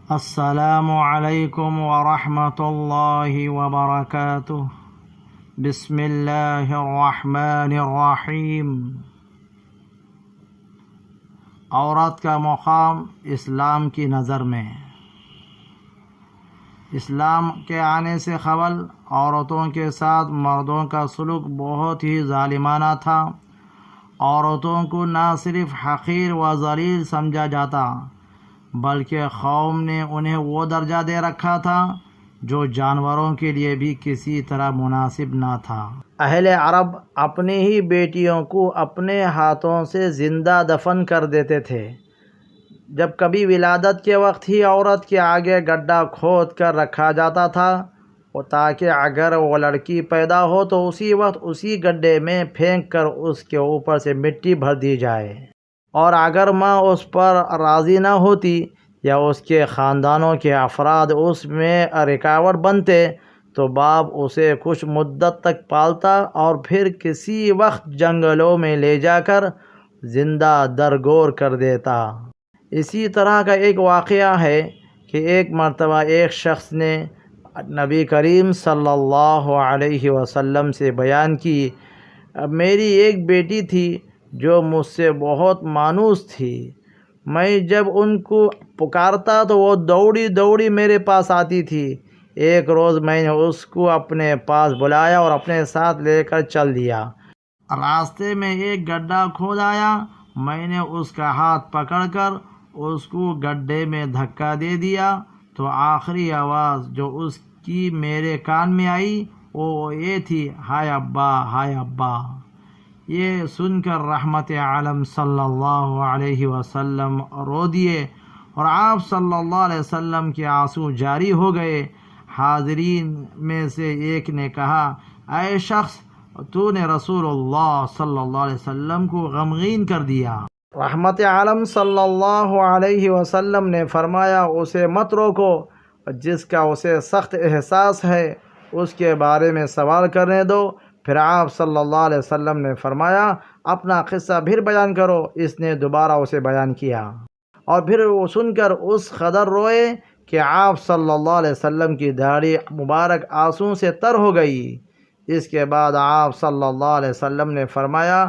السلام علیکم ورحمۃ اللہ وبرکاتہ۔ بسم اللہ الرحمن الرحیم۔ عورت کا مقام اسلام کی نظر میں۔ اسلام کے آنے سے قبل عورتوں کے ساتھ مردوں کا سلوک بہت ہی ظالمانہ تھا۔ عورتوں کو نہ صرف حقیر و ذلیل سمجھا جاتا بلکہ قوم نے انہیں وہ درجہ دے رکھا تھا جو جانوروں کے لیے بھی کسی طرح مناسب نہ تھا۔ اہل عرب اپنی ہی بیٹیوں کو اپنے ہاتھوں سے زندہ دفن کر دیتے تھے۔ جب کبھی ولادت کے وقت ہی عورت کے آگے گڈھا کھود کر رکھا جاتا تھا تاکہ اگر وہ لڑکی پیدا ہو تو اسی وقت اسی گڈھے میں پھینک کر اس کے اوپر سے مٹی بھر دی جائے، اور اگر ماں اس پر راضی نہ ہوتی یا اس کے خاندانوں کے افراد اس میں رکاوٹ بنتے تو باپ اسے کچھ مدت تک پالتا اور پھر کسی وقت جنگلوں میں لے جا کر زندہ درگور کر دیتا۔ اسی طرح کا ایک واقعہ ہے کہ ایک مرتبہ ایک شخص نے نبی کریم صلی اللہ علیہ وسلم سے بیان کی، میری ایک بیٹی تھی جو مجھ سے بہت مانوس تھی۔ میں جب ان کو پکارتا تو وہ دوڑی دوڑی میرے پاس آتی تھی۔ ایک روز میں نے اس کو اپنے پاس بلایا اور اپنے ساتھ لے کر چل دیا۔ راستے میں ایک گڈھا کھود آیا، میں نے اس کا ہاتھ پکڑ کر اس کو گڈھے میں دھکا دے دیا تو آخری آواز جو اس کی میرے کان میں آئی وہ یہ تھی، ہائے ابا، ہائے ابا۔ یہ سن کر رحمت عالم صلی اللہ علیہ وسلم رو دیے اور آپ صلی اللہ علیہ وسلم کے آنسو جاری ہو گئے۔ حاضرین میں سے ایک نے کہا، اے شخص، تو نے رسول اللہ صلی اللہ علیہ وسلم کو غمگین کر دیا۔ رحمت عالم صلی اللہ علیہ وسلم نے فرمایا، اسے مت روکو، جس کا اسے سخت احساس ہے اس کے بارے میں سوال کرنے دو۔ پھر آپ صلی اللہ علیہ وسلم نے فرمایا، اپنا قصہ پھر بیان کرو۔ اس نے دوبارہ اسے بیان کیا اور پھر وہ سن کر اس قدر روئے کہ آپ صلی اللہ علیہ وسلم کی داڑھی مبارک آنسو سے تر ہو گئی۔ اس کے بعد آپ صلی اللہ علیہ وسلم نے فرمایا،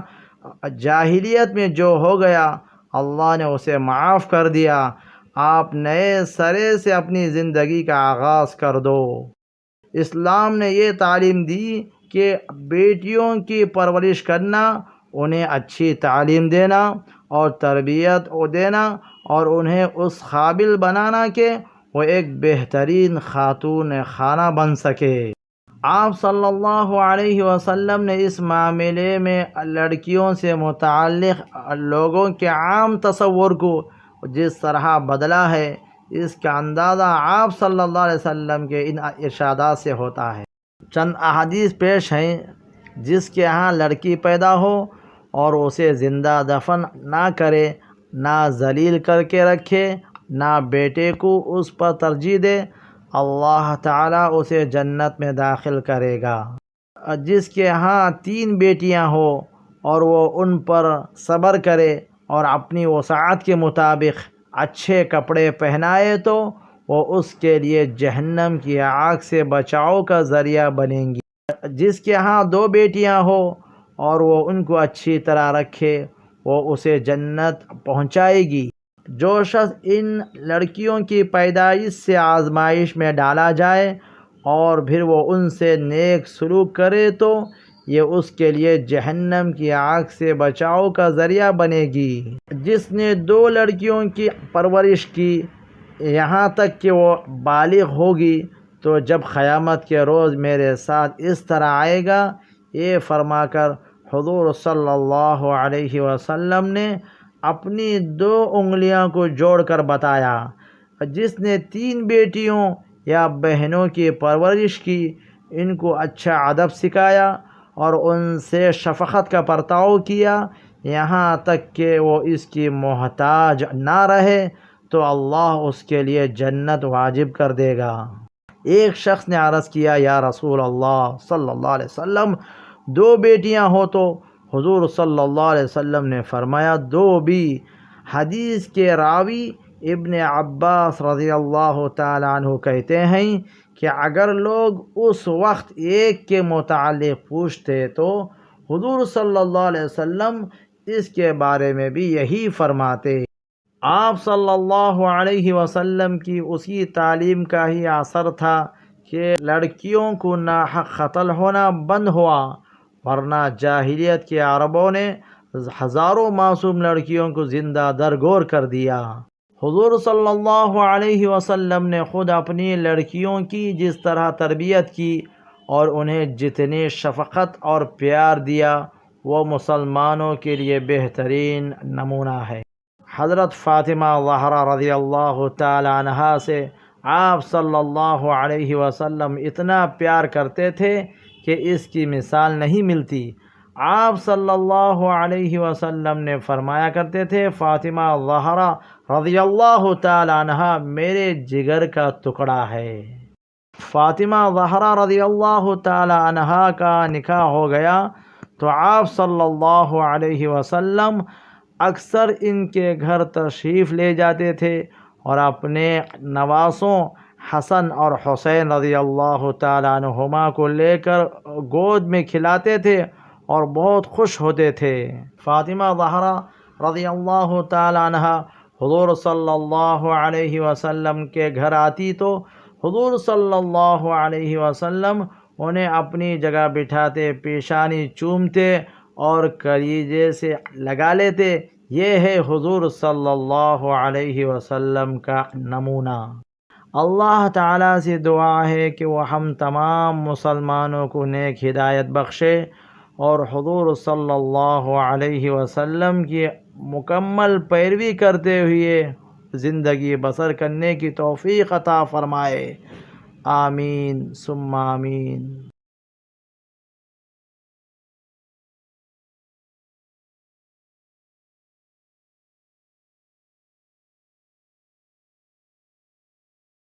جاہلیت میں جو ہو گیا اللہ نے اسے معاف کر دیا، آپ نئے سرے سے اپنی زندگی کا آغاز کر دو۔ اسلام نے یہ تعلیم دی کہ بیٹیوں کی پرورش کرنا، انہیں اچھی تعلیم دینا اور تربیت دینا اور انہیں اس قابل بنانا کہ وہ ایک بہترین خاتون خانہ بن سکے۔ آپ صلی اللہ علیہ وسلم نے اس معاملے میں لڑکیوں سے متعلق لوگوں کے عام تصور کو جس طرح بدلا ہے، اس کا اندازہ آپ صلی اللہ علیہ وسلم کے ان ارشادات سے ہوتا ہے۔ چند احادیث پیش ہیں، جس کے ہاں لڑکی پیدا ہو اور اسے زندہ دفن نہ کرے، نہ ذلیل کر کے رکھے، نہ بیٹے کو اس پر ترجیح دے، اللہ تعالیٰ اسے جنت میں داخل کرے گا۔ جس کے ہاں 3 بیٹیاں ہو اور وہ ان پر صبر کرے اور اپنی وسعت کے مطابق اچھے کپڑے پہنائے تو وہ اس کے لیے جہنم کی آگ سے بچاؤ کا ذریعہ بنیں گی۔ جس کے ہاں 2 بیٹیاں ہو اور وہ ان کو اچھی طرح رکھے، وہ اسے جنت پہنچائے گی۔ جو شخص ان لڑکیوں کی پیدائش سے آزمائش میں ڈالا جائے اور پھر وہ ان سے نیک سلوک کرے تو یہ اس کے لیے جہنم کی آگ سے بچاؤ کا ذریعہ بنے گی۔ جس نے 2 لڑکیوں کی پرورش کی یہاں تک کہ وہ بالغ ہوگی تو جب قیامت کے روز میرے ساتھ اس طرح آئے گا، یہ فرما کر حضور صلی اللہ علیہ وسلم نے اپنی 2 انگلیاں کو جوڑ کر بتایا۔ جس نے 3 بیٹیوں یا بہنوں کی پرورش کی، ان کو اچھا ادب سکھایا اور ان سے شفقت کا برتاؤ کیا یہاں تک کہ وہ اس کی محتاج نہ رہے تو اللہ اس کے لیے جنت واجب کر دے گا۔ ایک شخص نے عرض کیا، یا رسول اللہ صلی اللہ علیہ وسلم، 2 بیٹیاں ہو تو؟ حضور صلی اللہ علیہ وسلم نے فرمایا، 2 بھی۔ حدیث کے راوی ابن عباس رضی اللہ تعالیٰ عنہ کہتے ہیں کہ اگر لوگ اس وقت ایک کے متعلق پوچھتے تو حضور صلی اللہ علیہ وسلم اس کے بارے میں بھی یہی فرماتے۔ آپ صلی اللہ علیہ وسلم کی اسی تعلیم کا ہی اثر تھا کہ لڑکیوں کو ناحق قتل ہونا بند ہوا، ورنہ جاہلیت کے عربوں نے ہزاروں معصوم لڑکیوں کو زندہ درگور کر دیا۔ حضور صلی اللہ علیہ وسلم نے خود اپنی لڑکیوں کی جس طرح تربیت کی اور انہیں جتنی شفقت اور پیار دیا وہ مسلمانوں کے لیے بہترین نمونہ ہے۔ حضرت فاطمہ زہرا رضی اللہ تعالی عنہا سے آپ صلی اللہ علیہ وسلم اتنا پیار کرتے تھے کہ اس کی مثال نہیں ملتی۔ آپ صلی اللہ علیہ وسلم نے فرمایا کرتے تھے، فاطمہ زہرا رضی اللہ تعالی عنہا میرے جگر کا ٹکڑا ہے۔ فاطمہ زہرا رضی اللہ تعالی عنہا کا نکاح ہو گیا تو آپ صلی اللہ علیہ وسلم اکثر ان کے گھر تشریف لے جاتے تھے اور اپنے نواسوں حسن اور حسین رضی اللہ تعالی عنہما کو لے کر گود میں کھلاتے تھے اور بہت خوش ہوتے تھے۔ فاطمہ زہرا رضی اللہ تعالی عنہا حضور صلی اللہ علیہ وسلم کے گھر آتی تو حضور صلی اللہ علیہ وسلم انہیں اپنی جگہ بٹھاتے، پیشانی چومتے اور کلیجے سے لگا لیتے۔ یہ ہے حضور صلی اللہ علیہ وسلم کا نمونہ۔ اللہ تعالیٰ سے دعا ہے کہ وہ ہم تمام مسلمانوں کو نیک ہدایت بخشے اور حضور صلی اللہ علیہ وسلم کی مکمل پیروی کرتے ہوئے زندگی بسر کرنے کی توفیق عطا فرمائے۔ آمین ثم آمین۔